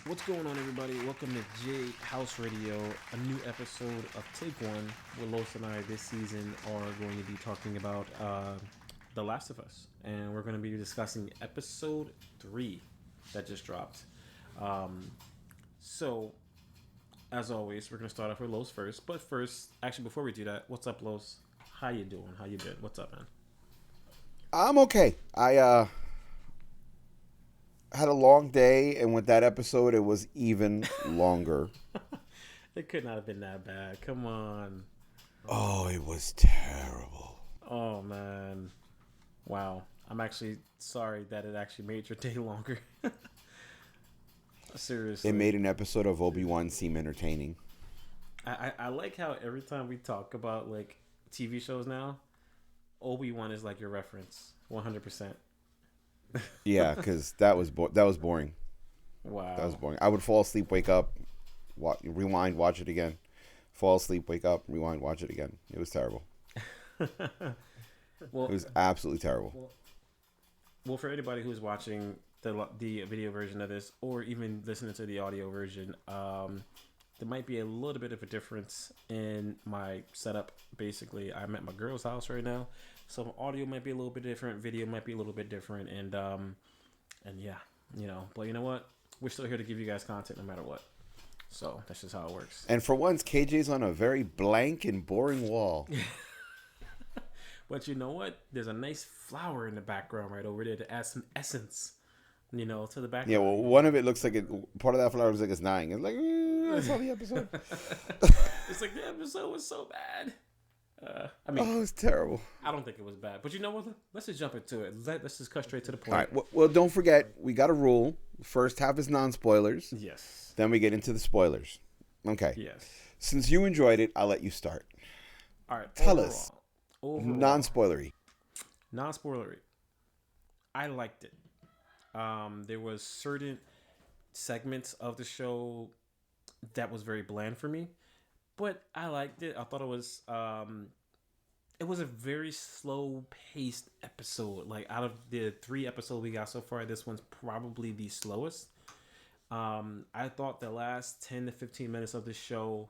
What's going on, everybody? Welcome to JHouze Radio, a new episode of Take One, where Los and I this season are going to be talking about The Last of Us, and we're going to be discussing episode 3 that just dropped. Um, so, as always, we're going to start off with Los first. But first, actually, before we do that, what's up, Los? How you doing? How you been? What's up, man? I'm okay. I had a long day, and with that episode, it was even longer. It could not have been that bad. Come on. Oh, it was terrible. Oh, man. Wow. I'm actually sorry that it actually made your day longer. It Seriously. made an episode of Obi-Wan seem entertaining. I like how every time we talk about like TV shows now, Obi-Wan is like your reference. 100%. Yeah, because that was that was boring. That was Wow. boring. I would fall asleep, wake up, rewind, watch it again. Fall asleep, wake up, rewind, watch it again. It was terrible. It well, was absolutely terrible. well, well, for anybody who's watching the video version of this, or even listening to the audio version, there might be a little bit of a difference in my setup. Basically, I'm at my girl's house right now, so audio might be a little bit different, video might be a little bit different, and yeah, But you know what? We're still here to give you guys content no matter what. So that's just how it works. And for once, KJ's on a very blank and boring wall. But you know what? There's a nice flower in the background right over there to add some essence, to the Yeah, background. well, one of it looks like part of that flower looks like it's dying. It's like, I saw the episode. It's like the episode was so bad. Oh, it's terrible. I don't think it was bad. But you know what? Let's just jump into it. Let's just cut straight to the All point. right. Well, don't forget, we got a rule. First half is non-spoilers. Yes. Then we get into the spoilers. Okay. Yes. Since you enjoyed it, I'll let you start. All right. Tell us. Overall. Non-spoilery. Non-spoilery. I liked it. There was certain segments of the show that was very bland for me, but I liked it. I thought it was a very slow paced episode. Like out of the 3 episodes we got so far, this one's probably the slowest. I thought the last 10 to 15 minutes of the show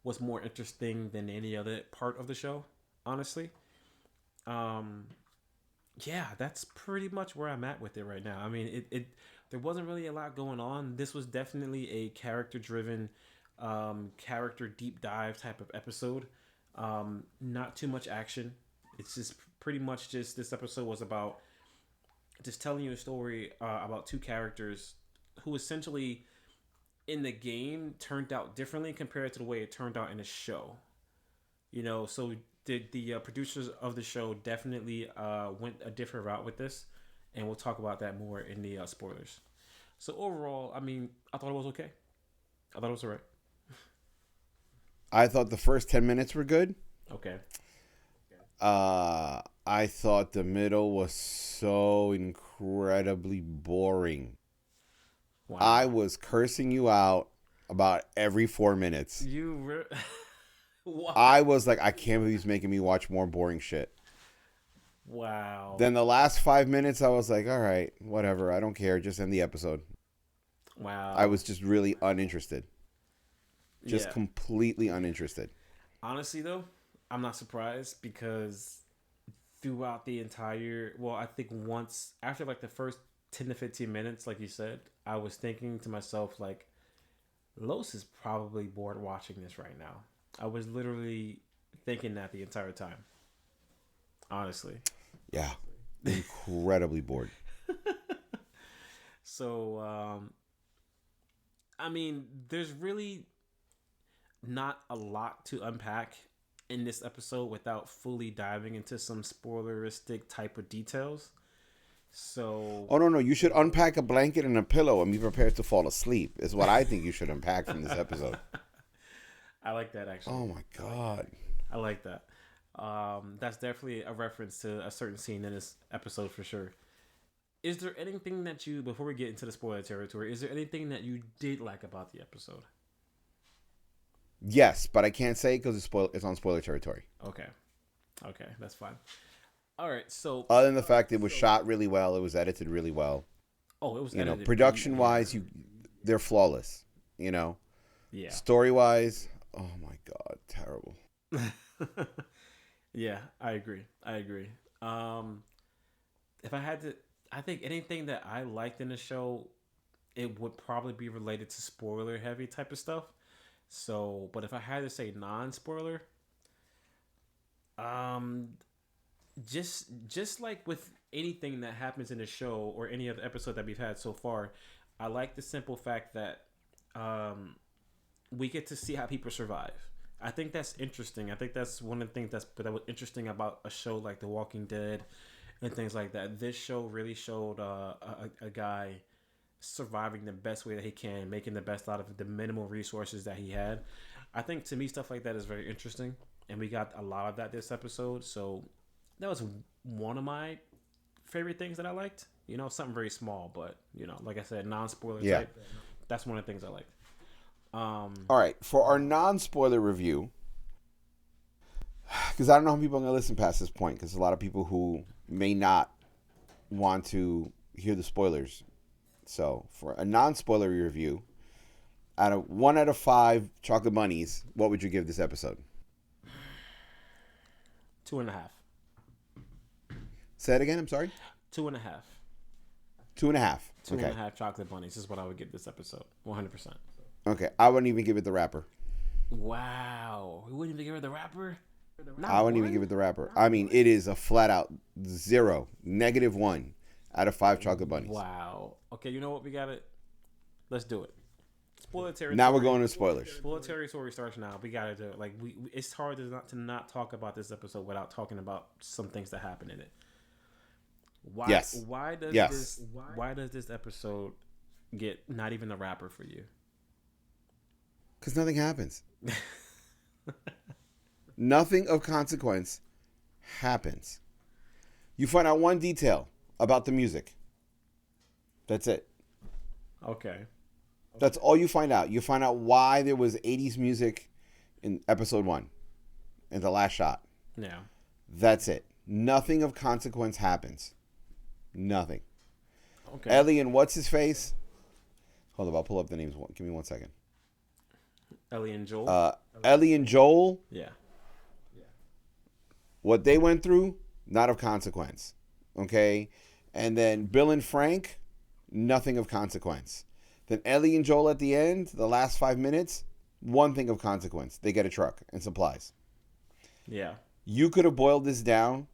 was more interesting than any other part of the show, honestly. Um, yeah, that's pretty much where I'm at with it right now. I mean, it there wasn't really a lot going on. This was definitely a character driven, character deep dive type of episode. Not too much action. It's just pretty much just this episode was about just telling you a story about two characters who essentially in the game turned out differently compared to the way it turned out in the show. So the producers of the show definitely went a different route with this, and we'll talk about that more in the spoilers. So overall, I mean, I thought it was okay. I thought it was alright. I thought the first 10 minutes were good. Okay. I thought the middle was so incredibly boring. I Wow. was cursing you out about every 4 minutes. Why? I was like, I can't believe he's making me watch more boring shit. Wow. Then the last 5 minutes, I was like, all right, whatever. I don't care. Just end the episode. I Wow. was just really uninterested. Just Yeah. completely uninterested. Honestly, though, I'm not surprised because throughout the entire, well, I think once after like the first 10 to 15 minutes, like you said, I was thinking to myself, like, Los is probably bored watching this right now. I was literally thinking that the entire time. Honestly. Yeah. Incredibly bored. So, I mean, there's really not a lot to unpack in this episode without fully diving into some spoileristic type of details. So, Oh, no. You should unpack a blanket and a pillow and be prepared to fall asleep, is what I think you should unpack from this episode. I like that actually. Oh, my God. I like that. That's definitely a reference to a certain scene in this episode for sure. Is there anything that you, before we get into the spoiler territory, is there anything that you did like about the episode? Yes, but I can't say because it's on spoiler territory. Okay. Okay, that's fine. All right, so Other than the fact it was shot really well, it was edited really well. oh, it was You know, edited production wise, they're flawless. Yeah. Story wise, oh my god, terrible. Yeah, I agree. I agree. Um, if I had to, I think anything that I liked in the show, it would probably be related to spoiler heavy type of stuff. So, but if I had to say non spoiler, um, just like with anything that happens in the show or any other episode that we've had so far, I like the simple fact that um, we get to see how people survive. I think that's interesting. I think that's one of the things that was interesting about a show like The Walking Dead and things like that. This show really showed a guy surviving the best way that he can, making the best out of the minimal resources that he had. I think to me stuff like that is very interesting, and we got a lot of that this episode. So that was one of my favorite things that I liked. Something very small, but like I said, non spoiler Yeah. type. That's one of the things I liked. All right, for our non-spoiler review, because I don't know how people are going to listen past this point, because a lot of people who may not want to hear the spoilers. So for a non-spoiler review, out of 1 out of 5 chocolate bunnies, what would you give this episode? 2.5. Say it again. I'm sorry. 2.5. 2.5. Two Okay. and a half chocolate bunnies is what I would give this episode. 100%. Okay. I wouldn't even give it the rapper. Wow. We wouldn't even give her the rapper? I wouldn't even give it the rapper. I mean, it is a flat out 0, -1 out of 5 chocolate bunnies. Wow. Okay, you know what? We got it. Let's do it. Spoiler territory. Now we're going to spoilers. Spoiler territory starts now. We got to do it. Like it's hard to not talk about this episode without talking about some things that happen in it. Why? Yes. Why does Yes. this? Why does this episode get not even a rapper for you? Because nothing happens. Nothing of consequence happens. You find out one detail about the music. That's it. Okay. That's all you find out. You find out why there was 80s music in episode 1, in the last shot. Yeah. That's it. Nothing of consequence happens. Nothing. Okay. Ellie and what's his face? Hold up, I'll pull up the names. Give me 1 second. Ellie and Joel. Ellie and Joel, Yeah. what they went through, not of consequence. Okay? And then Bill and Frank, nothing of consequence. Then Ellie and Joel at the end, the last 5 minutes, one thing of consequence. They get a truck and supplies. Yeah. You could have boiled this down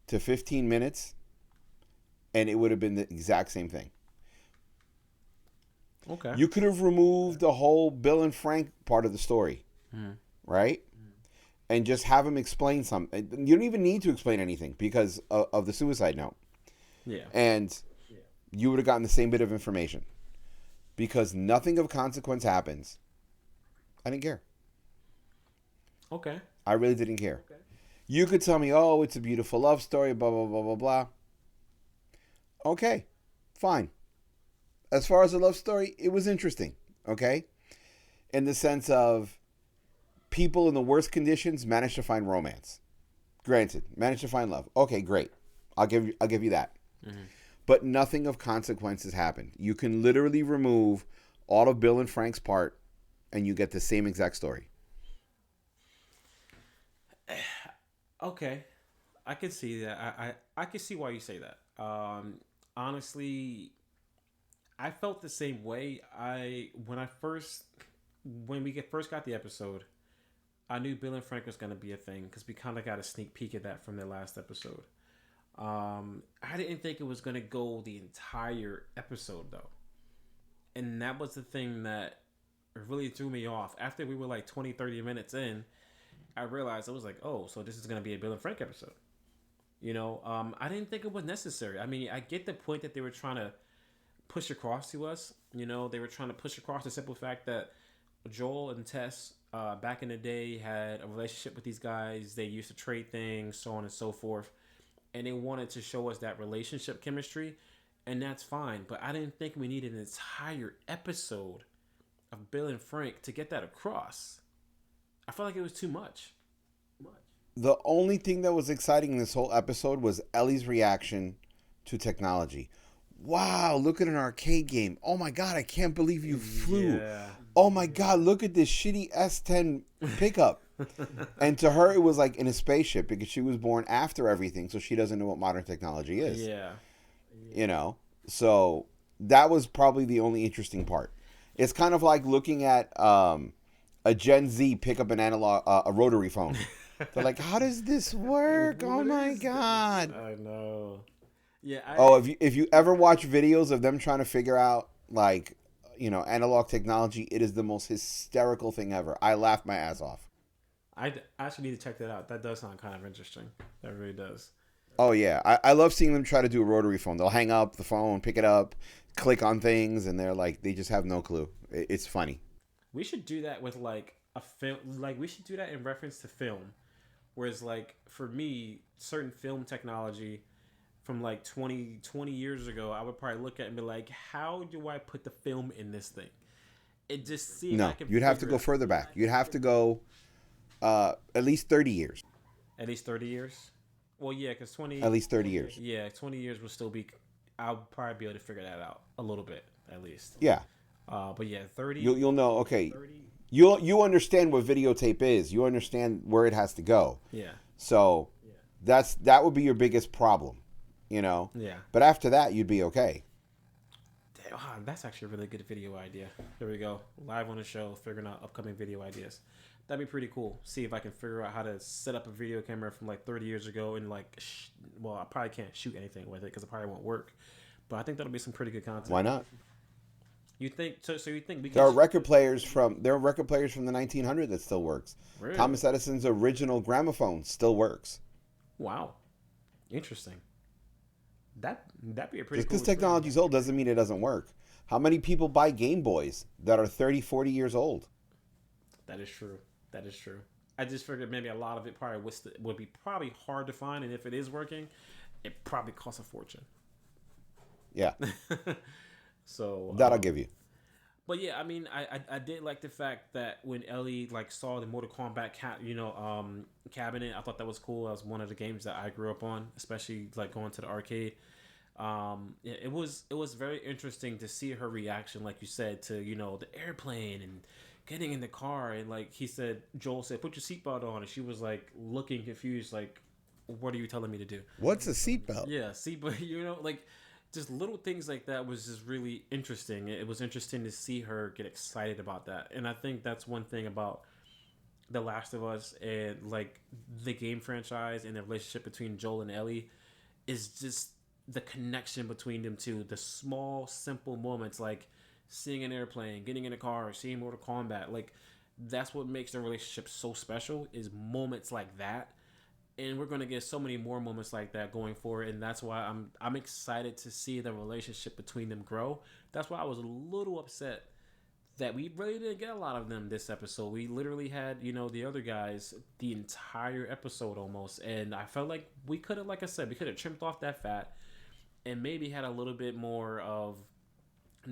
to 15 minutes, and it would have been the exact same thing. Okay. You could have removed the whole Bill and Frank part of the story, right? And just have him explain something. You don't even need to explain anything because of the suicide note. Yeah. And you would have gotten the same bit of information. Because nothing of consequence happens. I didn't care. Okay. I really didn't care. You could tell me, oh, it's a beautiful love story, blah, blah, blah, blah, blah. Okay, fine. As far as the love story, it was interesting, okay? In the sense of people in the worst conditions managed to find romance. Granted, managed to find love. Okay, great. I'll give you that. Mm-hmm. But nothing of consequences happened. You can literally remove all of Bill and Frank's part, and you get the same exact story. Okay, I can see that. I can see why you say that. Honestly, I felt the same way. When we first got the episode, I knew Bill and Frank was going to be a thing because we kind of got a sneak peek of that from the last episode. I didn't think it was going to go the entire episode though, and that was the thing that really threw me off. After we were like 20-30 minutes in, I realized I was like, oh, so this is going to be a Bill and Frank episode. I didn't think it was necessary. I mean, I get the point that they were trying to push across to us. They were trying to push across the simple fact that Joel and Tess, back in the day, had a relationship with these guys. They used to trade things, so on and so forth. And they wanted to show us that relationship chemistry, and that's fine. But I didn't think we needed an entire episode of Bill and Frank to get that across. I felt like it was too much. The only thing that was exciting in this whole episode was Ellie's reaction to technology. wow, look at an arcade game. Oh my God, I can't believe you flew. Yeah. Oh my God, look at this shitty S10 pickup. And to her, it was like in a spaceship because she was born after everything, so she doesn't know what modern technology is. Yeah. You know? So that was probably the only interesting part. It's kind of like looking at a Gen Z pick up an analog, a rotary phone. They're like, how does this work? Oh my God. I know. Yeah, Oh, if you ever watch videos of them trying to figure out like, analog technology, it is the most hysterical thing ever. I laugh my ass off. I actually need to check that out. That does sound kind of interesting. That really does. Oh yeah, I love seeing them try to do a rotary phone. They'll hang up the phone, pick it up, click on things, and they're like, they just have no clue. It's funny. We should do that with like a film. Like we should do that in reference to film. Whereas like for me, certain film technology from like 20 years ago, I would probably look at it and be like, how do I put the film in this thing? And just see if I No, can you'd have to figure go it. further back. You'd have to go at least 30 years. At least 30 years. Well, yeah, because 20. At least 30 years. Yeah, 20 years will still be. I'll probably be able to figure that out a little bit at least. Yeah, But yeah, 30. you'll know. Okay, 30. you understand what videotape is. You understand where it has to go. Yeah. So that would be your biggest problem, Yeah. But after that, you'd be okay. Damn, that's actually a really good video idea. There we go. Live on the show, figuring out upcoming video ideas. That'd be pretty cool. See if I can figure out how to set up a video camera from like 30 years ago and like, well, I probably can't shoot anything with it because it probably won't work. But I think that'll be some pretty good content. Why not? You think so? So you think we can? There are record players from the 1900s that still works. Really? Thomas Edison's original gramophone still works. Wow, interesting. That'd be a pretty. Just cool because technology's old doesn't mean it doesn't work. How many people buy Game Boys that are 30, 40 years old? That is true. That is true. I just figured maybe a lot of it probably would be probably hard to find, and if it is working, it probably costs a fortune. Yeah, So that I'll give you. But yeah, I mean, I did like the fact that when Ellie like saw the Mortal Kombat cabinet, I thought that was cool. That was one of the games that I grew up on, especially like going to the arcade. It was very interesting to see her reaction, like you said, to the airplane and getting in the car, and like Joel said, put your seatbelt on, and she was like looking confused, like, what are you telling me to do? What's a seatbelt? Yeah, seatbelt, like just little things like that was just really interesting. It was interesting to see her get excited about that, and I think that's one thing about The Last of Us and like the game franchise and the relationship between Joel and Ellie is just the connection between them two. The small, simple moments like seeing an airplane, getting in a car, seeing Mortal Kombat. Like that's what makes their relationship so special. Is moments like that. And we're gonna get so many more moments like that going forward, and that's why I'm excited to see the relationship between them grow. That's why I was a little upset that we really didn't get a lot of them this episode. We literally had the other guys the entire episode almost, and I felt like we could have, like I said, we could have trimmed off that fat and maybe had a little bit more of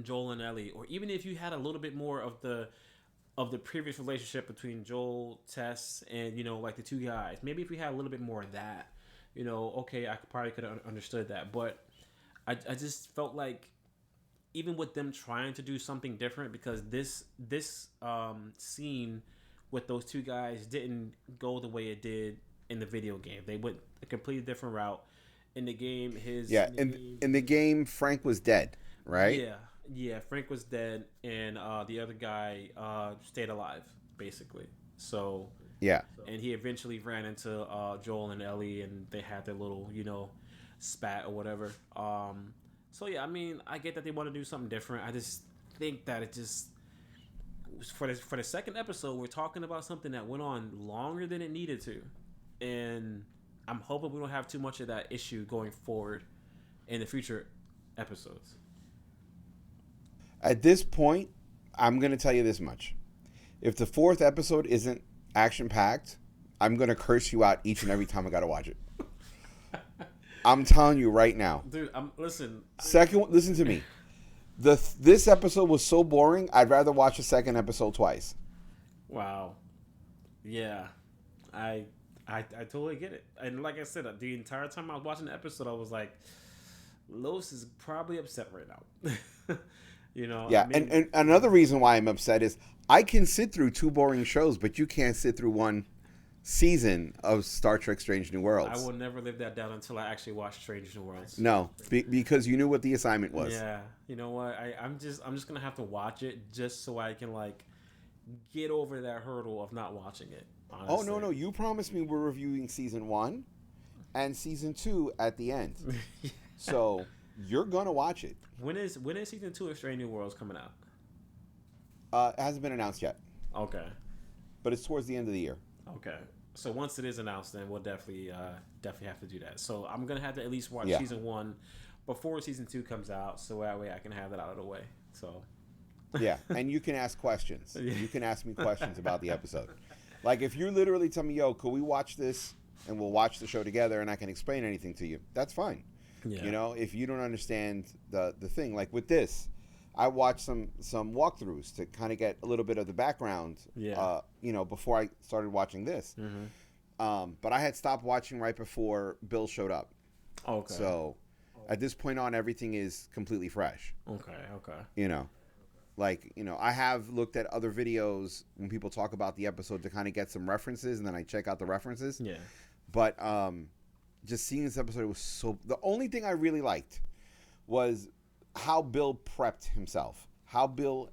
Joel and Ellie, or even if you had a little bit more of the previous relationship between Joel, Tess, and like the two guys. Maybe if we had a little bit more of that, okay, I probably could have understood that. But I just felt like even with them trying to do something different, because this scene with those two guys didn't go the way it did in the video game. They went a completely different route. In the game, in the game, Frank was dead, right? Yeah, Frank was dead, and the other guy stayed alive, basically. So yeah, and he eventually ran into Joel and Ellie, and they had their little, spat or whatever. So yeah, I mean, I get that they want to do something different. I just think that it just for the second episode, we're talking about something that went on longer than it needed to, and I'm hoping we don't have too much of that issue going forward in the future episodes. At this point, I'm going to tell you this much. If the fourth episode isn't action-packed, I'm going to curse you out each and every time I got to watch it. I'm telling you right now. Dude, listen. Listen to me. This episode was so boring, I'd rather watch the second episode twice. Wow. Yeah. I totally get it. And like I said, the entire time I was watching the episode, I was like, Los is probably upset right now. I Yeah, mean, and another reason why I'm upset is I can sit through two boring shows, but you can't sit through one season of Star Trek: Strange New I Worlds. will never live that down until I actually watch Strange New Worlds. No, because you knew what the assignment was. Yeah, you know what? I'm just gonna have to watch it just so I can like get over that hurdle of not watching it. Oh no, Honestly. no! You promised me we're reviewing season 1 and season 2 at the end, so you're gonna watch it. When is season 2 of Strange New Worlds coming out? It hasn't been announced yet, Okay. but it's towards the end of the year. Okay. So once it is announced, then we'll definitely have to do that. So I'm gonna have to at least watch Yeah. season 1 before season 2 comes out, so that way I can have that out of the way. So. Yeah, and you can ask questions. Yeah. You can ask me questions about the episode. Like if you literally tell me, "Yo, could we watch this?" and we'll watch the show together, and I can explain anything to you. That's fine. Yeah. You know, if you don't understand the thing, like with this, I watched some walkthroughs to kind of get a little bit of the background. Yeah. Before I started watching this. But I had stopped watching right before Bill showed up. Okay. So at this point on, everything is completely fresh. Okay. Okay. I have looked at other videos when people talk about the episode to kind of get some references, and then I check out the references. Yeah. But just seeing this episode was so. The only thing I really liked was how Bill prepped himself, how Bill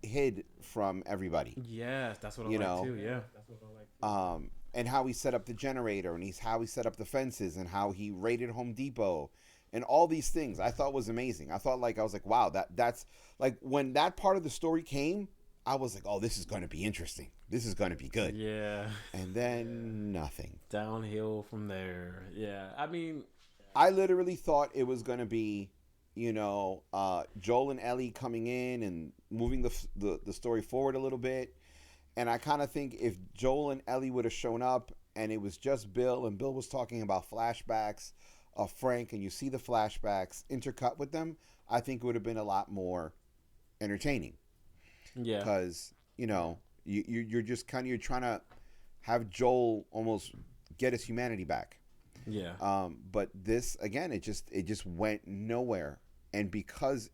hid from everybody. Yeah, that's what I like too. Yeah. And how he set up the generator, and how he set up the fences, and how he raided Home Depot, and all these things I thought was amazing. I was like, wow, that's like when that part of the story came, I was like, oh, this is going to be interesting. This is going to be good. Yeah. And then nothing. Downhill from there. Yeah. I mean, I literally thought it was going to be, Joel and Ellie coming in and moving the story forward a little bit. And I kind of think if Joel and Ellie would have shown up and it was just Bill, and Bill was talking about flashbacks of Frank, and you see the flashbacks intercut with them, I think it would have been a lot more entertaining. yeah. Because, you're just you're trying to have Joel almost get his humanity back. Yeah. But this, again, it just went nowhere. And because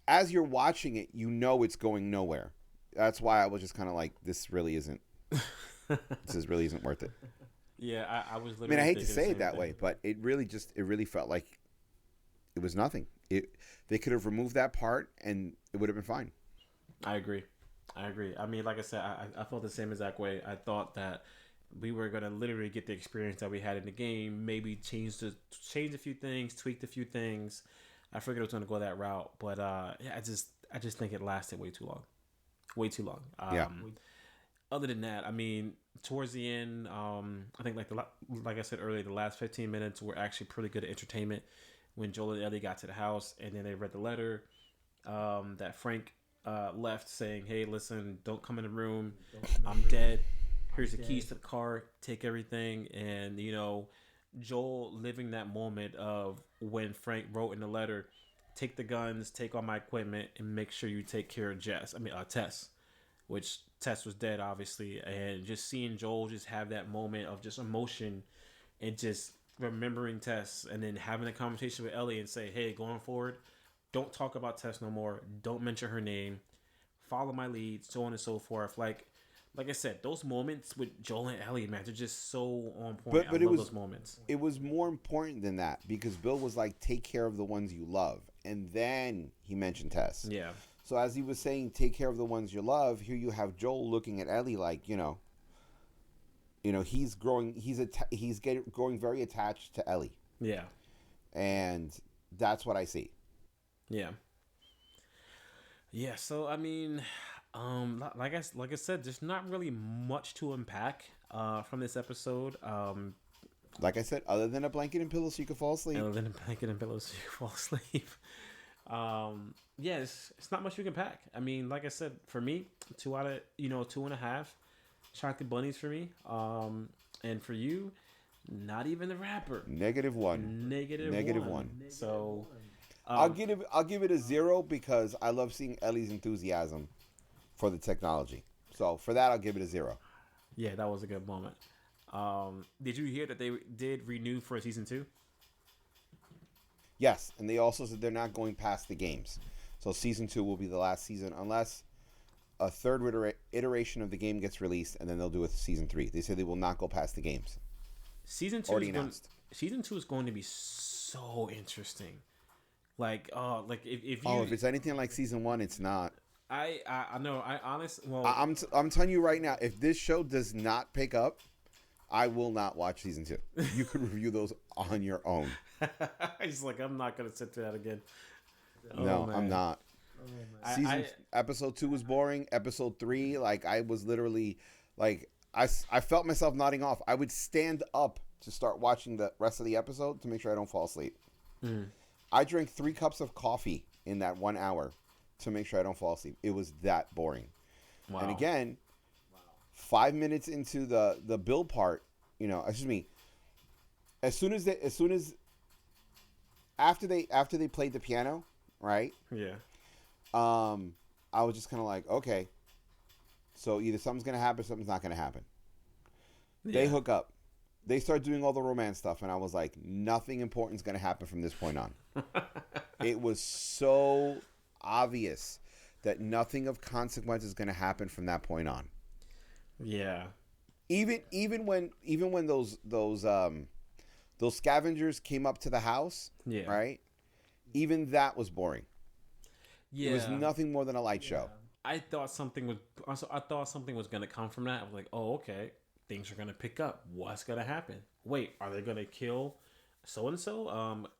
as you're watching it, it's going nowhere. That's why I was just kind of like, this really isn't worth it. Yeah, I was I literally. mean, I hate to thinking the say same it that thing. way, but it really felt like it was nothing. They could have removed that part and it would have been fine. I agree. I mean, like I said, I felt the same exact way. I thought that we were gonna literally get the experience that we had in the game. Maybe change a few things, tweaked a few things. I figured it was gonna go that route, but yeah, I just think it lasted way too long. Way too long. Yeah. Other than that, I mean, towards the end, I think like I said earlier, the last 15 minutes were actually pretty good entertainment. When Joel and Ellie got to the house, and then they read the letter that Frank left, saying, "Hey, listen, don't come in the room. I'm dead. Here's the keys to the car. Take everything." And Joel living that moment of when Frank wrote in the letter, "Take the guns, take all my equipment, and make sure you take care of Tess," which Tess was dead, obviously. And just seeing Joel just have that moment of just emotion and just remembering Tess, and then having a conversation with Ellie and say, "Hey, going forward, don't talk about Tess no more. Don't mention her name. Follow my lead, so on and so forth." Like I said, those moments with Joel and Ellie, man, they're just so on point. But I love those moments. It was more important than that, because Bill was like, take care of the ones you love. And then he mentioned Tess. Yeah. So as he was saying, take care of the ones you love, here you have Joel looking at Ellie like, he's growing very attached to Ellie. Yeah. And that's what I see. Yeah. Yeah, so I mean, like I said, there's not really much to unpack from this episode. Like I said, other than a blanket and pillow so you can fall asleep. Other than a blanket and pillows so you can fall asleep. Yeah, it's not much you can pack. I mean, like I said, for me, 2 out of 2.5 chocolate bunnies for me. And for you, not even the wrapper. -1. -1. So I'll give it a 0 because I love seeing Ellie's enthusiasm for the technology. So for that, I'll give it a 0. Yeah, that was a good moment. Did you hear that they did renew for season 2? Yes, and they also said they're not going past the games. So season 2 will be the last season unless a third iteration of the game gets released, and then they'll do a season 3. They say they will not go past the games. Season two Already is going. announced. Season 2 is going to be so interesting. Like if Oh, you, if it's anything like season 1, it's not. I know. I honest. Well, I'm telling you right now, if this show does not pick up, I will not watch season 2. You could review those on your own. he's like, I'm not gonna sit through that again. No, man. I'm not. Episode 2 was boring. Episode 3, like I was literally, like I felt myself nodding off. I would stand up to start watching the rest of the episode to make sure I don't fall asleep. I drank 3 cups of coffee in that 1 hour to make sure I don't fall asleep. It was that boring. Wow. And again, 5 minutes into the build part, excuse me. After they played the piano, right? Yeah. I was just kind of like, okay, so either something's gonna happen, something's not gonna happen. Yeah. They hook up, they start doing all the romance stuff, and I was like, nothing important's gonna happen from this point on. It was so obvious that nothing of consequence is gonna happen from that point on. Yeah. Even when those scavengers came up to the house, Yeah. right? Even that was boring. Yeah. It was nothing more than a light show. I thought something was gonna come from that. I was like, oh, okay, things are gonna pick up. What's gonna happen? Wait, are they gonna kill so and so?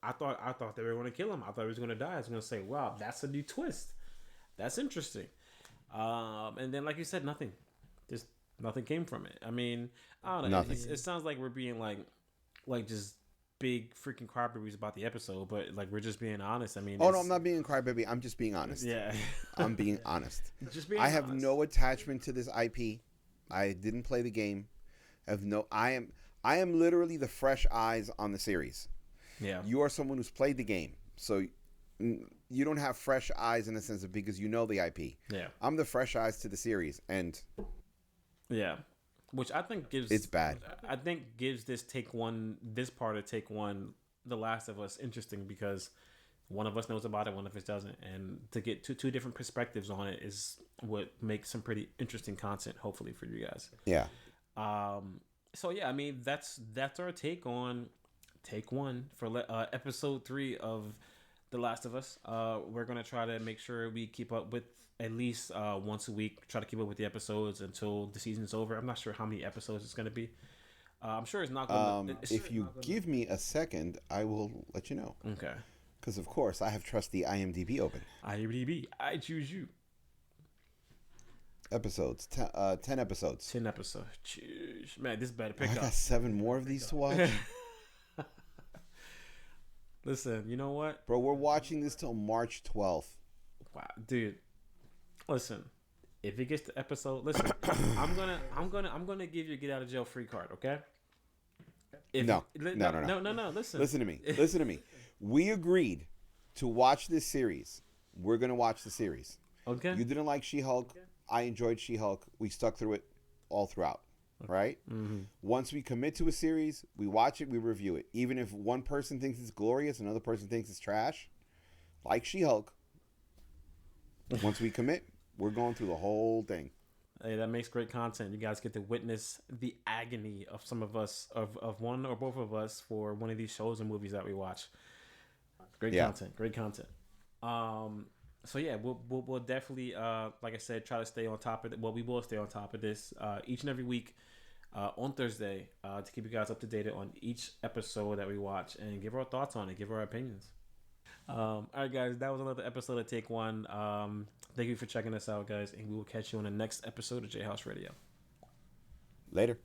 I thought they were gonna kill him. I thought he was gonna die. I was gonna say, wow, that's a new twist. That's interesting. And then, like you said, nothing. Just nothing came from it. I mean, I don't know. Nothing. It sounds like we're being like just big freaking crybabies about the episode, but like we're just being honest. I mean, Oh no, I'm not being a crybaby. I'm just being honest. Yeah. I'm being honest. Just being I have honest. no attachment to this IP. I didn't play the game. I am literally the fresh eyes on the series. Yeah. You are someone who's played the game, so you don't have fresh eyes in the sense of because you know the IP. Yeah. I'm the fresh eyes to the series, and yeah, which I think gives it's bad. I think gives this part of take one, The Last of Us, interesting because one of us knows about it, one of us doesn't, and to get two different perspectives on it is what makes some pretty interesting content, hopefully for you guys. Yeah. So yeah, I mean that's our take on take one for episode 3 of The Last of Us. We're gonna try to make sure we keep up with at least once a week. Try to keep up with the episodes until the season's over. I'm not sure how many episodes it's gonna be. I'm sure it's not going to... If you give me a second, I will let you know. Okay. Because, of course, I have trusty IMDb open. IMDb. I choose you. Episodes. 10 episodes. 10 episodes. Jeez. Man, this better pick I up. got 7 more of these to watch. Listen, you know what? Bro, we're watching this till March 12th. Wow. Dude, listen. If it gets to episode... Listen, I'm gonna give you a get out of jail free card, okay? No. Listen. Listen to me. We agreed to watch this series. We're going to watch the series. Okay. You didn't like She-Hulk. Okay. I enjoyed She-Hulk. We stuck through it all throughout. Right? Mm-hmm. Once we commit to a series, we watch it, we review it. Even if one person thinks it's glorious, another person thinks it's trash, like She-Hulk, once we commit, we're going through the whole thing. Hey, that makes great content. You guys get to witness the agony of some of us, of one or both of us, for one of these shows and movies that we watch. Great content. Great content. So yeah, we'll definitely, like I said, try to stay on top of it. Well, we will stay on top of this each and every week on Thursday to keep you guys up to date on each episode that we watch and give our thoughts on it, give our opinions. All right, guys, that was another episode of Take One. Thank you for checking us out, guys, and we will catch you on the next episode of JHouze Radio. Later.